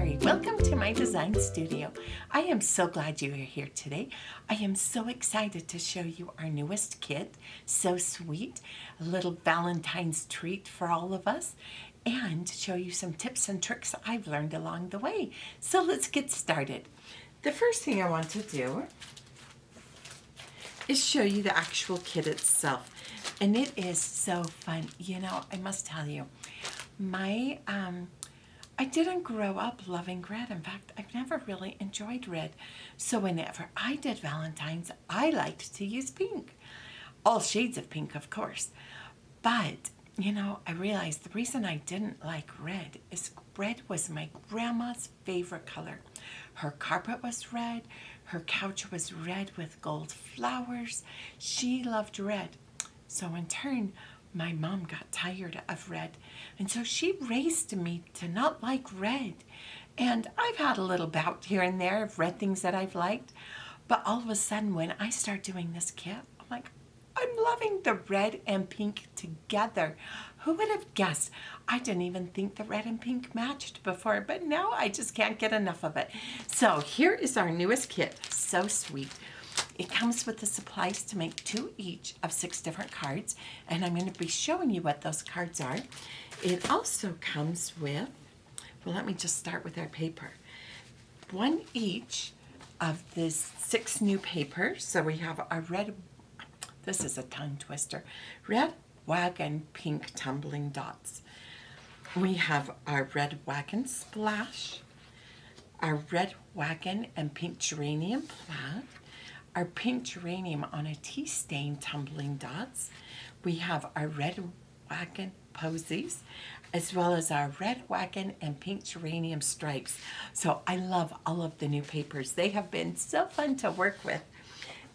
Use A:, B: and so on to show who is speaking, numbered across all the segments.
A: Kerry. Welcome to my design studio. I am so glad you are here today. I am so excited to show you our newest kit, So Sweet, a little Valentine's treat for all of us, and show you some tips and tricks I've learned along the way. So let's get started. The first thing I want to do is show you the actual kit itself. And it is so fun. You know, I must tell you, I didn't grow up loving red. In fact, I've never really enjoyed red. So whenever I did Valentine's, I liked to use pink. All shades of pink, of course. But, you know, I realized the reason I didn't like red is red was my grandma's favorite color. Her carpet was red. Her couch was red with gold flowers. She loved red. So in turn, my mom got tired of red, and so she raised me to not like red. And I've had a little bout here and there of red things that I've liked, but all of a sudden when I start doing this kit, I'm like, I'm loving the red and pink together. Who would have guessed? I didn't even think the red and pink matched before, but now I just can't get enough of it. So here is our newest kit, So Sweet. It comes with the supplies to make 2 each of 6 different cards, and I'm going to be showing you what those cards are. It also comes with, well, let me just start with our paper. 1 each of the 6 new papers. So we have our red, this is a tongue twister, red wagon pink tumbling dots. We have our red wagon splash, our red wagon and pink geranium plaid, our pink geranium on a tea stain tumbling dots. We have our red wagon posies, as well as our red wagon and pink geranium stripes. So I love all of the new papers. They have been so fun to work with.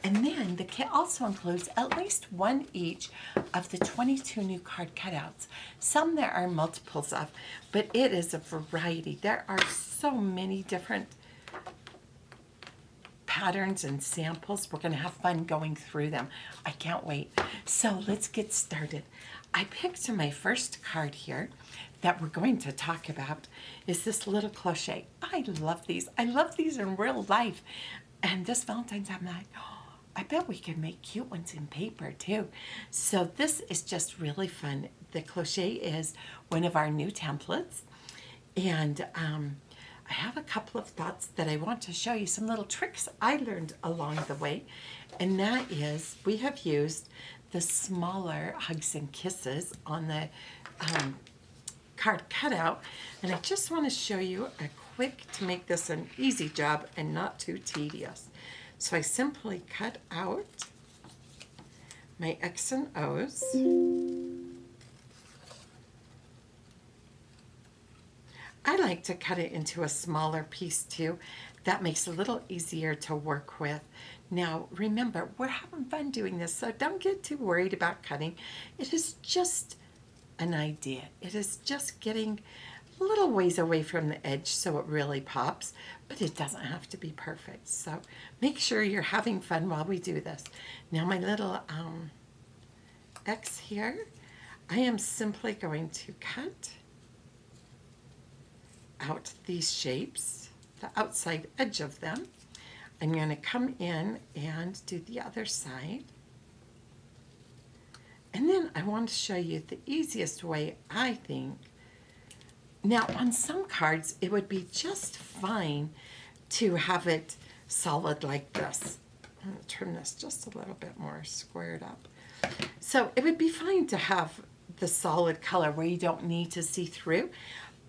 A: And then the kit also includes at least 1 each of the 22 new card cutouts. Some there are multiples of, but it is a variety. There are so many different patterns and samples. We're going to have fun going through them. I can't wait. So let's get started. I picked my first card here that we're going to talk about is this little crochet. I love these. I love these in real life. And this Valentine's, I'm like, oh, I bet we can make cute ones in paper too. So this is just really fun. The crochet is one of our new templates. And I have a couple of thoughts that I want to show you, some little tricks I learned along the way, and that is we have used the smaller hugs and kisses on the card cutout, and I just want to show you a quick to make this an easy job and not too tedious. So I simply cut out my X and O's. I like to cut it into a smaller piece too. That makes it a little easier to work with. Now remember, we're having fun doing this, so don't get too worried about cutting. It is just an idea. It is just getting a little ways away from the edge so it really pops, but it doesn't have to be perfect. So make sure you're having fun while we do this. Now my little X here, I am simply going to cut out these shapes, the outside edge of them. I'm going to come in and do the other side. And then I want to show you the easiest way, I think. Now on some cards it would be just fine to have it solid like this. I'm going to turn this just a little bit more squared up. So it would be fine to have the solid color where you don't need to see through.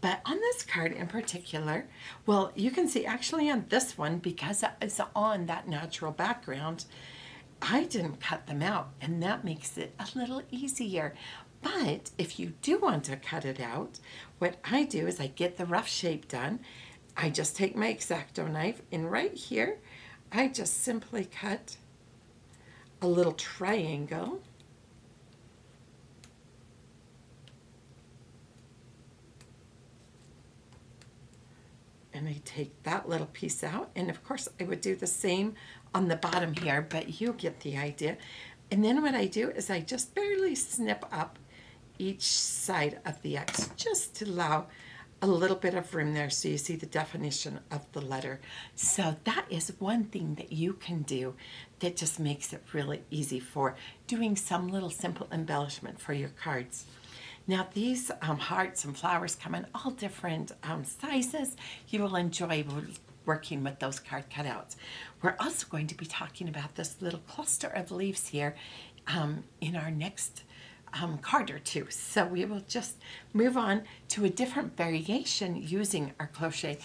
A: But on this card in particular, well, you can see actually on this one, because it's on that natural background, I didn't cut them out, and that makes it a little easier. But if you do want to cut it out, what I do is I get the rough shape done. I just take my X-Acto knife, and right here, I just simply cut a little triangle. And I take that little piece out, and of course I would do the same on the bottom here, but you get the idea. And then what I do is I just barely snip up each side of the X just to allow a little bit of room there so you see the definition of the letter. So that is one thing that you can do that just makes it really easy for doing some little simple embellishment for your cards. Now these hearts and flowers come in all different sizes. You will enjoy working with those card cutouts. We're also going to be talking about this little cluster of leaves here in our next card or two. So we will just move on to a different variation using our crochet.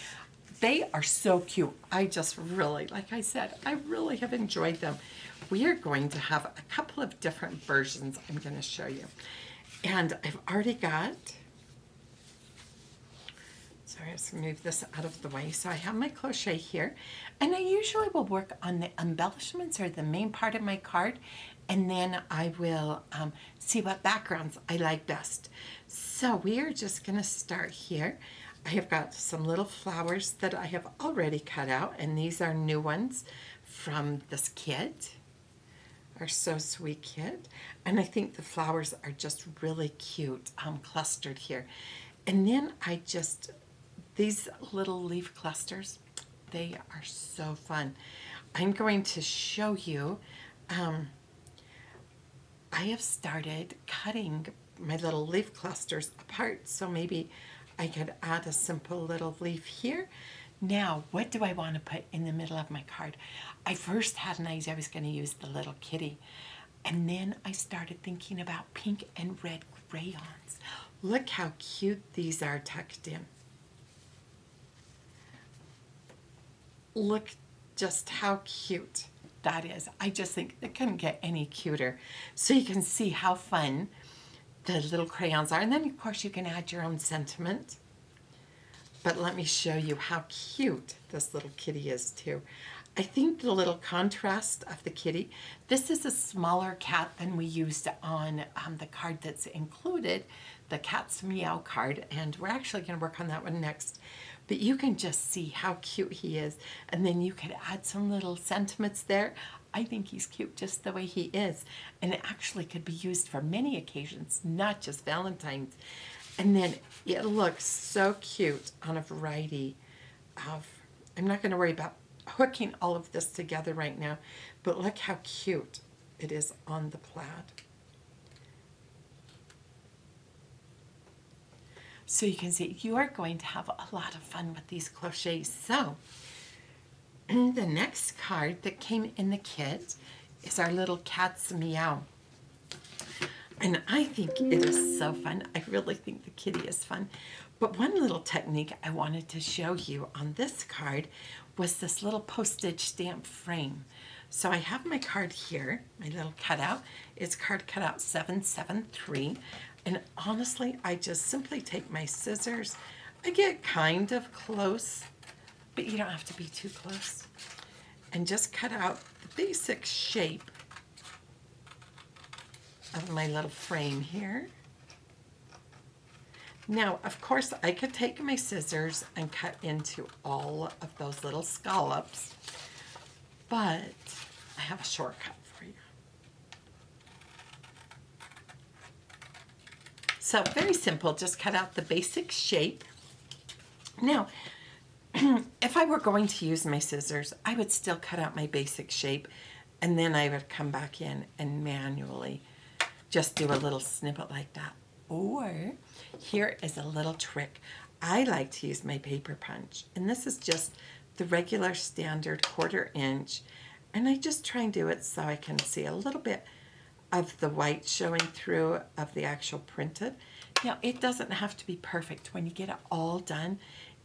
A: They are so cute. I just really, like I said, I really have enjoyed them. We are going to have a couple of different versions I'm going to show you. And I've already got, sorry, let's move this out of the way. So I have my crochet here, and I usually will work on the embellishments or the main part of my card, and then I will see what backgrounds I like best. So we are just going to start here. I have got some little flowers that I have already cut out, and these are new ones from this kit, our So Sweet kit. And I think the flowers are just really cute, clustered here. And then I just, these little leaf clusters, they are so fun. I'm going to show you, I have started cutting my little leaf clusters apart, so maybe I could add a simple little leaf here. Now, what do I want to put in the middle of my card? I first had an idea I was going to use the little kitty, and then I started thinking about pink and red crayons. Look how cute these are tucked in. Look just how cute that is. I just think it couldn't get any cuter. So you can see how fun the little crayons are. And then, of course, you can add your own sentiment. But let me show you how cute this little kitty is, too. I think the little contrast of the kitty, this is a smaller cat than we used on the card that's included, the Cat's Meow card, and we're actually going to work on that one next. But you can just see how cute he is, and then you could add some little sentiments there. I think he's cute just the way he is, and it actually could be used for many occasions, not just Valentine's. And then it looks so cute on a variety of, I'm not going to worry about hooking all of this together right now, but look how cute it is on the plaid. So you can see you are going to have a lot of fun with these crochets. So the next card that came in the kit is our little Cat's Meow. And I think it is so fun. I really think the kitty is fun. But one little technique I wanted to show you on this card was this little postage stamp frame. So I have my card here, my little cutout. It's card cutout 773. And honestly, I just simply take my scissors. I get kind of close, but you don't have to be too close. And just cut out the basic shape of my little frame here. Now, of course, I could take my scissors and cut into all of those little scallops, but I have a shortcut for you. So very simple, just cut out the basic shape. Now, if I were going to use my scissors, I would still cut out my basic shape, and then I would come back in and manually just do a little snippet like that. Or here is a little trick. I like to use my paper punch, and this is just the regular standard 1/4 inch, and I just try and do it so I can see a little bit of the white showing through of the actual printed. Now, it doesn't have to be perfect. When you get it all done,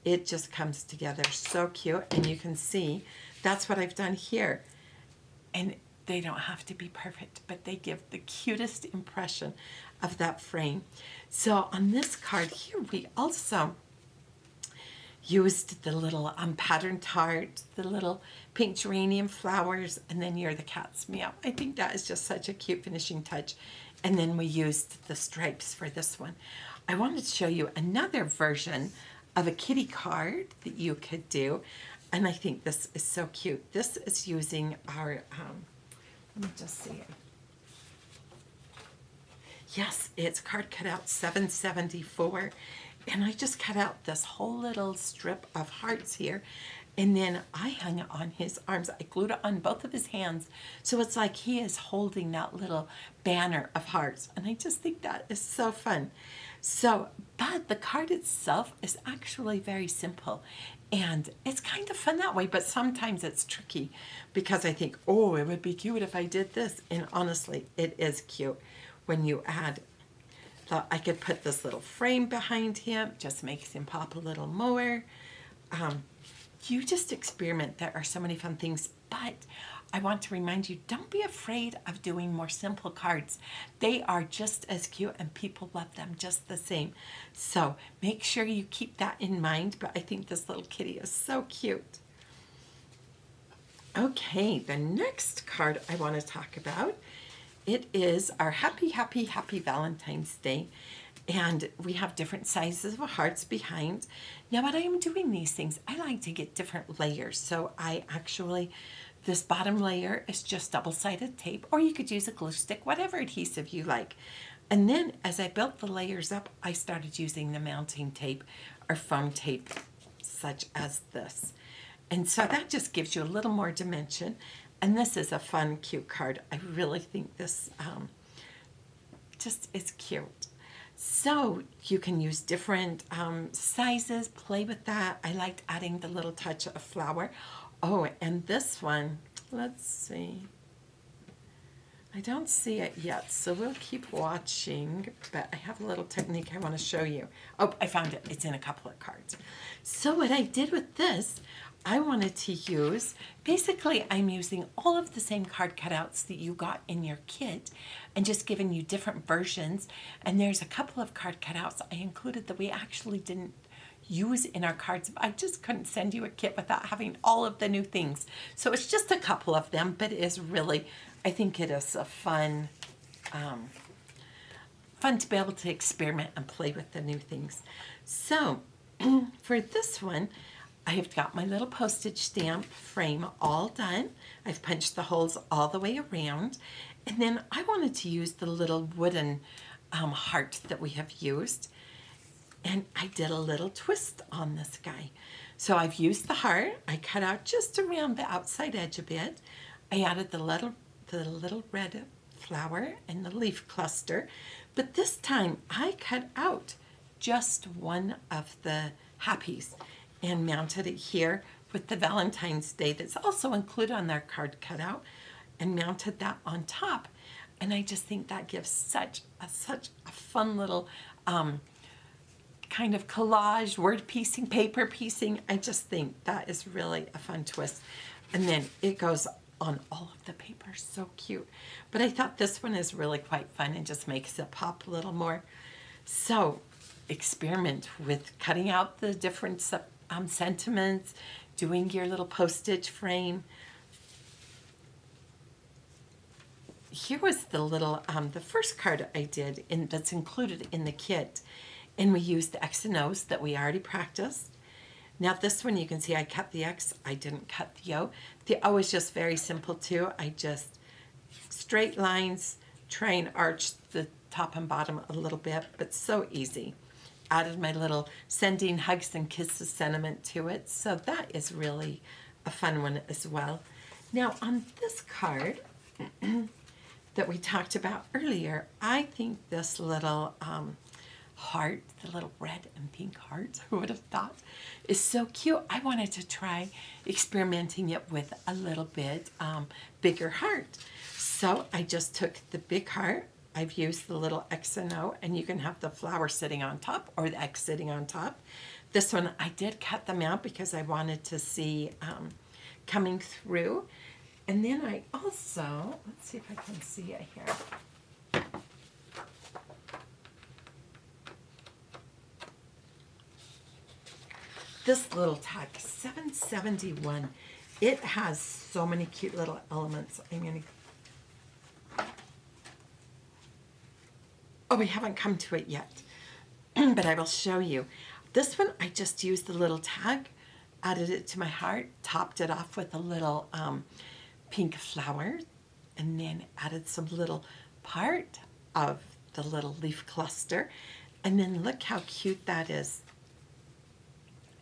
A: it just comes together so cute, and you can see that's what I've done here. And they don't have to be perfect, but they give the cutest impression of that frame. So on this card here, we also used the little patterned heart, the little pink geranium flowers, and then you're the Cat's Meow. I think that is just such a cute finishing touch. And then we used the stripes for this one. I wanted to show you another version of a kitty card that you could do, and I think this is so cute. This is using our, let me just see it. Yes, it's card cutout 774, And I just cut out this whole little strip of hearts here. And then I hung it on his arms. I glued it on both of his hands. So it's like he is holding that little banner of hearts. And I just think that is so fun. So, but the card itself is actually very simple. And it's kind of fun that way, but sometimes it's tricky because I think, oh, it would be cute if I did this. And honestly, it is cute when you add. Thought I could put this little frame behind him, just makes him pop a little more. You just experiment. There are so many fun things, but I want to remind you, don't be afraid of doing more simple cards. They are just as cute and people love them just the same. So make sure you keep that in mind, but I think this little kitty is so cute. Okay, the next card I want to talk about, it is our Happy, Happy, Happy Valentine's Day. And we have different sizes of hearts behind. Now, when I am doing these things, I like to get different layers. So I actually, this bottom layer is just double-sided tape, or you could use a glue stick, whatever adhesive you like. And then as I built the layers up, I started using the mounting tape or foam tape, such as this. And so that just gives you a little more dimension. And this is a fun, cute card. I really think this just is cute. So you can use different sizes, play with that. I liked adding the little touch of flower. Oh, and this one, let's see. I don't see it yet, so we'll keep watching, but I have a little technique I want to show you. Oh, I found it. It's in a couple of cards. So what I did with this, I wanted to use, basically I'm using all of the same card cutouts that you got in your kit and just giving you different versions. And there's a couple of card cutouts I included that we actually didn't use in our cards. I just couldn't send you a kit without having all of the new things. So it's just a couple of them, but it is really, I think it is a fun to be able to experiment and play with the new things. So for this one, I have got my little postage stamp frame all done. I've punched the holes all the way around. And then I wanted to use the little wooden heart that we have used. And I did a little twist on this guy. So I've used the heart. I cut out just around the outside edge a bit. I added the little red flower and the leaf cluster. But this time I cut out just one of the happies and mounted it here with the Valentine's Day that's also included on their card cutout, and mounted that on top. And I just think that gives such a fun little kind of collage, word piecing, paper piecing. I just think that is really a fun twist. And then it goes on all of the papers, so cute. But I thought this one is really quite fun and just makes it pop a little more. So experiment with cutting out the different sentiments, doing your little postage frame. Here was the little, the first card I did that's included in the kit. And we used the X and O's that we already practiced. Now this one you can see I cut the X, I didn't cut the O. The O is just very simple too. I just straight lines, try and arch the top and bottom a little bit, but so easy. Added my little sending hugs and kisses sentiment to it. So that is really a fun one as well. Now on this card that we talked about earlier, I think this little heart, the little red and pink heart, who would have thought, is so cute. I wanted to try experimenting it with a little bit bigger heart. So I just took the big heart. I've used the little X and O, and you can have the flower sitting on top or the X sitting on top. This one, I did cut them out because I wanted to see coming through. And then I also, let's see if I can see it here. This little tag, $7.71. It has so many cute little elements. I'm going to... Oh, we haven't come to it yet, but I will show you. This one, I just used the little tag, added it to my heart, topped it off with a little pink flower, and then added some little part of the little leaf cluster. And then look how cute that is.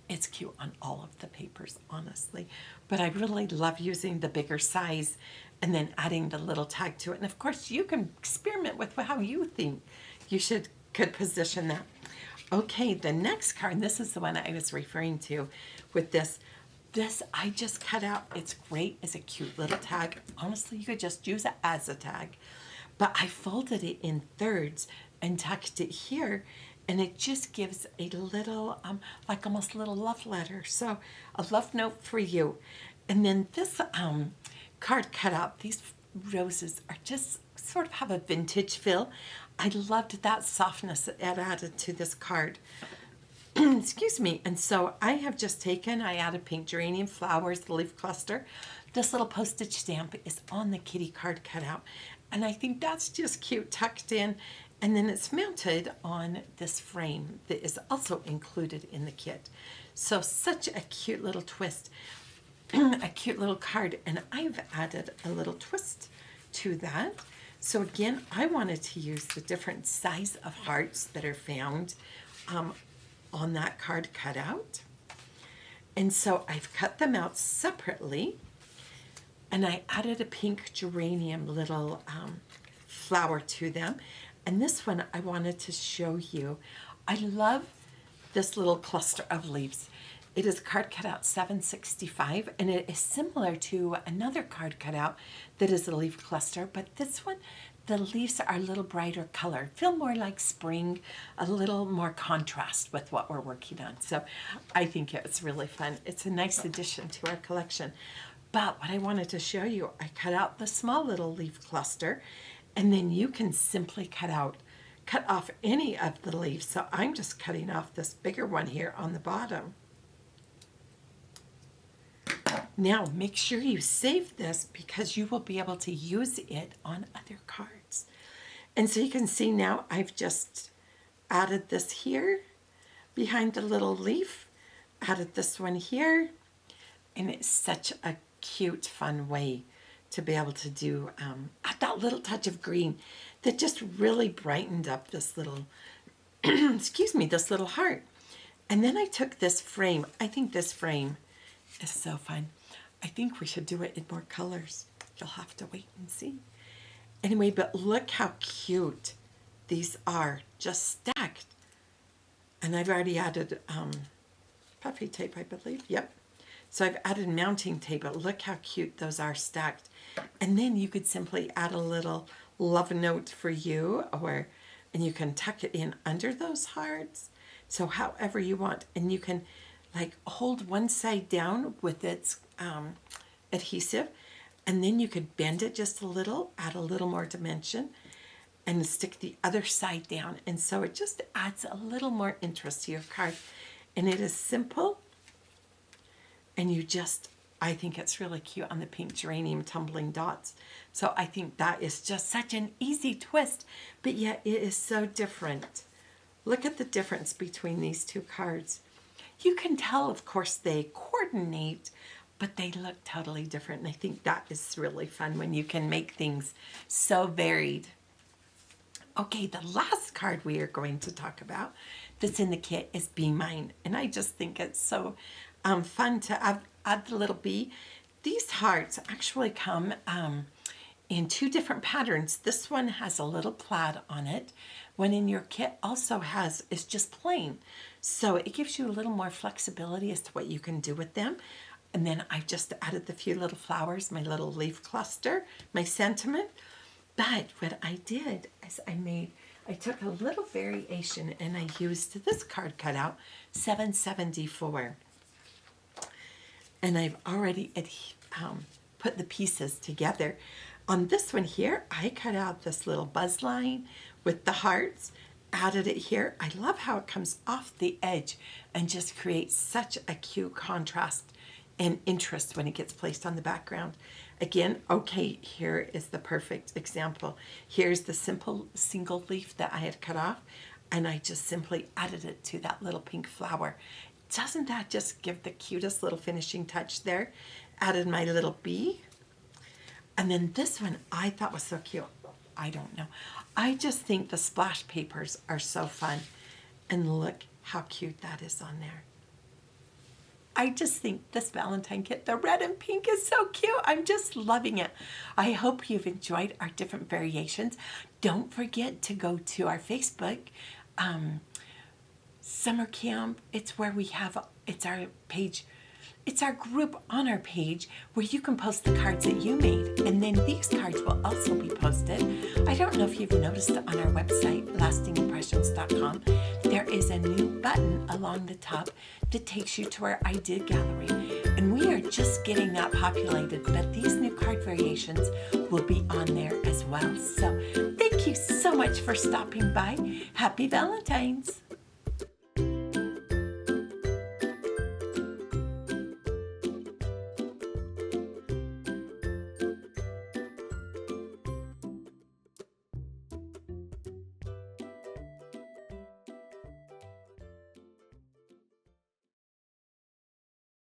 A: It's cute on all of the papers, honestly. But I really love using the bigger size and then adding the little tag to it. And of course, you can experiment with how you think you could position that. Okay, the next card, and this is the one I was referring to with this. This I just cut out. It's great as a cute little tag. Honestly, you could just use it as a tag. But I folded it in thirds and tucked it here, and it just gives a little, like almost a little love letter. So a love note for you. And then this card cut out, these roses are just sort of have a vintage feel. I loved that softness that it added to this card. Excuse me. And so I have just taken, I added pink geranium flowers, the leaf cluster. This little postage stamp is on the kitty card cutout. And I think that's just cute, tucked in. And then it's mounted on this frame that is also included in the kit. So such a cute little twist, a cute little card. And I've added a little twist to that. So again, I wanted to use the different size of hearts that are found on that card cutout. And so I've cut them out separately, and I added a pink geranium little flower to them. And this one I wanted to show you. I love this little cluster of leaves. It is card cutout 765, and it is similar to another card cutout that is a leaf cluster, but this one, the leaves are a little brighter color, feel more like spring, a little more contrast with what we're working on. So I think it's really fun. It's a nice addition to our collection. But what I wanted to show you, I cut out the small little leaf cluster, and then you can simply cut off any of the leaves. So I'm just cutting off this bigger one here on the bottom. Now make sure you save this because you will be able to use it on other cards. And so you can see now I've just added this here behind the little leaf, added this one here, and it's such a cute, fun way to be able to do add that little touch of green that just really brightened up this little, excuse me, this little heart. And then I took this frame. I think this frame is so fun. I think we should do it in more colors. You'll have to wait and see. Anyway, but look how cute these are, just stacked. And I've already added puffy tape, I believe. Yep. So I've added mounting tape, but look how cute those are stacked. And then you could simply add a little love note for you, and you can tuck it in under those hearts. So however you want, and you can like hold one side down with its adhesive, and then you could bend it just a little, add a little more dimension, and stick the other side down. And so it just adds a little more interest to your card. And it is simple, and I think it's really cute on the pink geranium tumbling dots. So I think that is just such an easy twist, but yet it is so different. Look at the difference between these two cards. You can tell, of course, they coordinate, but they look totally different. And I think that is really fun when you can make things so varied. Okay, the last card we are going to talk about that's in the kit is Be Mine. And I just think it's so fun to add the little bee. These hearts actually come in two different patterns. This one has a little plaid on it. One in your kit also is just plain. So it gives you a little more flexibility as to what you can do with them. And then I've just added the few little flowers, my little leaf cluster, my sentiment. But what I did is I took a little variation and I used this card cutout, 774. And I've already put the pieces together. On this one here, I cut out this little buzz line with the hearts, added it here. I love how it comes off the edge and just creates such a cute contrast and interest when it gets placed on the background. Again, okay, here is the perfect example. Here's the simple single leaf that I had cut off, and I just simply added it to that little pink flower. Doesn't that just give the cutest little finishing touch there? Added my little bee. And then this one I thought was so cute. I don't know. I just think the splash papers are so fun. And look how cute that is on there. I just think this Valentine kit, the red and pink, is so cute. I'm just loving it. I hope you've enjoyed our different variations. Don't forget to go to our Facebook summer camp. It's where we have, it's our page, it's our group on our page where you can post the cards that you made, and then these cards will also be posted. I don't know if you've noticed on our website, lastingimpressions.com, there is a new button along the top that takes you to our idea gallery, and we are just getting that populated, but these new card variations will be on there as well. So thank you so much for stopping by. Happy Valentine's!